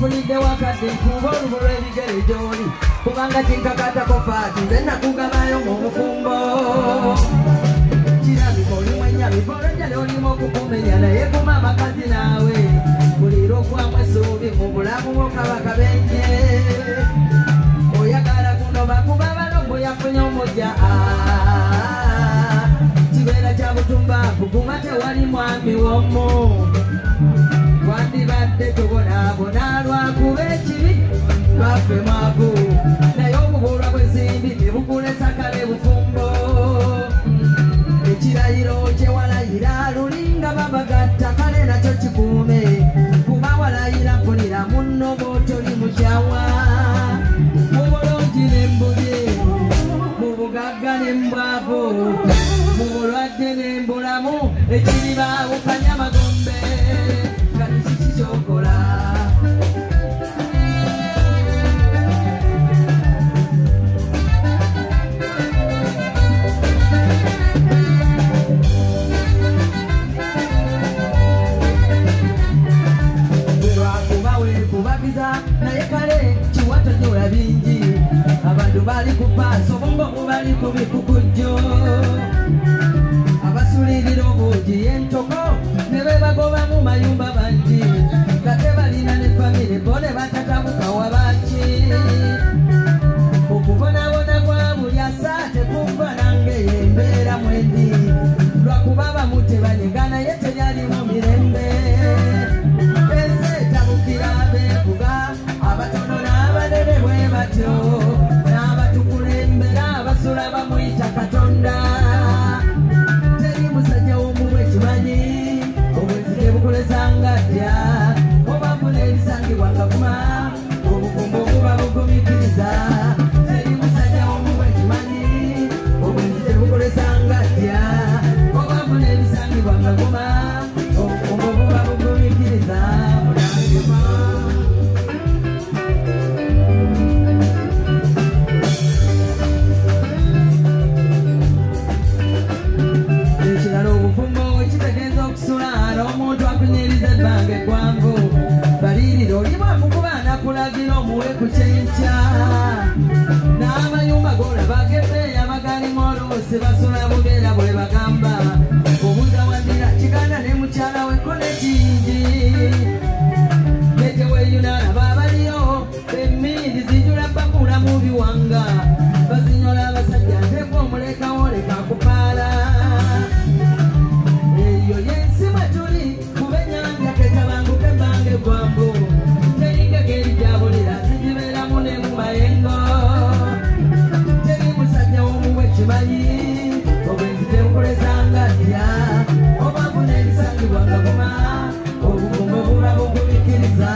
nfunidde wakadde nkuba olubu lw'ebigere gy'oli kubanga kinkakatako faati nze nakugabayo mu bufumbo kirabika olimu ennyabika olwejjala olimu okukumenya naye kuma amakazi naawe bulira okwamu essuubi mu bulamu bw'okaba kabenje oyagala kunoba kuba balombo yafunye omujja kibeera kya butumbaavu kuba tewali mwami w'omu wandibadde tubonaabona lwakuba ekibi lwaffe mwavu naye obubuulwa bw'ensimbi tebukulesa kale bufumbo ekirayiro kyewalayira lulinga babagatta kale nakyo kikuume kuba walayira mpunira munno bw'otoli mukyawa mu bulungi n'embubi mu bugagga n'embwavu mu bulwadde n'embulamu ekiribaawukanya amagombe kati kiki kyokola naye kale kiwatonyola bingi abantu bali ku paaso bongo bali ku bikukujjo abasulirira obuugi entoko ne bebagoba mu mayumba bangi kate balina ne famire bo ne batatabuka wabaki okubonabona kwa buli asa tekumva nange yembeera mwendi lwakuba bamu tebanyega naye teryalimu mirembe abatono n'abanene bwe batyo n'abatukulembera abasula bamuyita katonda teri musajja w'omuwe ekimanyi obwenzi tebukolezanga ddya oba mbuna ebisangibwa nga kuma obufumbo buba bugumikiriza teri musajja w'omuwe ekimanyi obwenzi tebukolezanga ddya oba mbuna ebisangibwa nga kuma obufumbo buba bugumikiriza omuntu akunyiriza ebbanga eggwanvu balirira olibwamu kubaana kulagira omuwe ku kyenkya n'amayumba golaba gebeeya bagalimu oluusi basula bugeera bwe bagamba obuuza wandira kiganda ne mukyala wekko ne kingi neteweyunalaba abaliyo emmindi zijula bakula mu biwanga bazinyola abasajja ntekwa omulekawo leka kupaala eyo yensi mwe tuli kuba ennyanja ketabanguke embanga eggwanvu teringege erijabulira zigibeeramu ne mu mayengo teri musajja w'omuwe kimanyi obwenzi tebukolezanga ddya oba mbuna ebisangibwanga kuma obufumbo buba bugumikiriza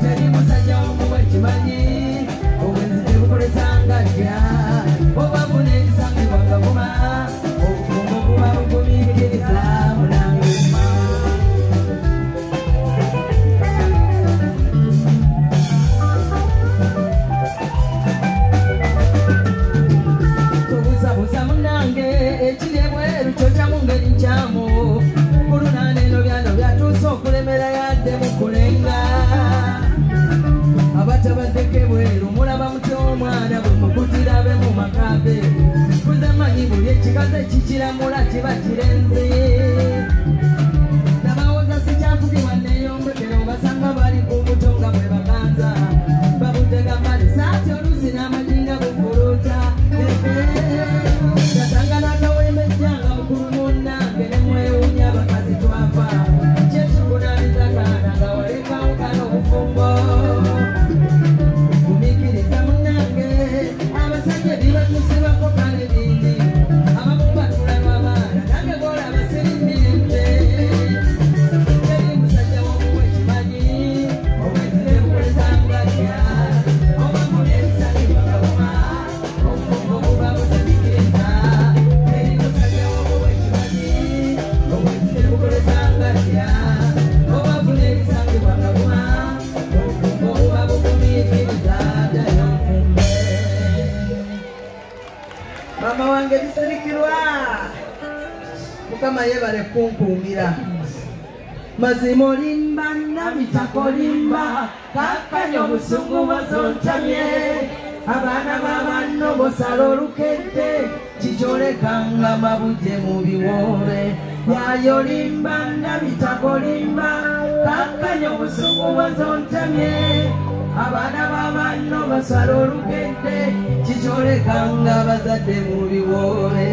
teri musajja w'omuwe kimanyi obwenzi tebukolezanga ddya oba mbuna ebisangibwanga kuma obufumbo buba bugumikiriza abatabadeke bweru mulaba muti omwana bwe mukutira be mu makabe kuzamanyi buli ekikaze kikiramula kiba kirenze nabawoza sikyafugibwa neyombekero basanga bali ku buto nga bwe baganza babutega mali saati oluzi n'amajinga bufuluuta gatanga n'akawembejjanga mukulu munnange ne mwewunya bakazi twafa kyekikunaniza kaana nga walekawo kana obufumbo kumikiriza munnange abasajja bibatusibako kale bingi abamu batulaba abaana nange golaba sirimirembe teri musajja w'omuwe kimanyi obwenzi tebukolezanga ddya oba mbuna ebisangibwa gabuma obufumbo buba butemikiriza teri musajja w'omuwe kimanyi obwenzi tebukolezanga ddya oba mbuna ebisangibwa gabuma obufumbo buba bukumikiriza ddayo nfumbe mama wange bisirikirwa mukama yebale kunkuumira mazimo limba nabitako limba kakkanya obusungu bozontamye abaana b'abanno bosala olukedde kikyolekanga mabujje mu biwoobe yayo limba nabitako limba kakkanya obusungu bozontamye abaana b'abanno basala olukedde kikyolekanga bazadde mu biwoobe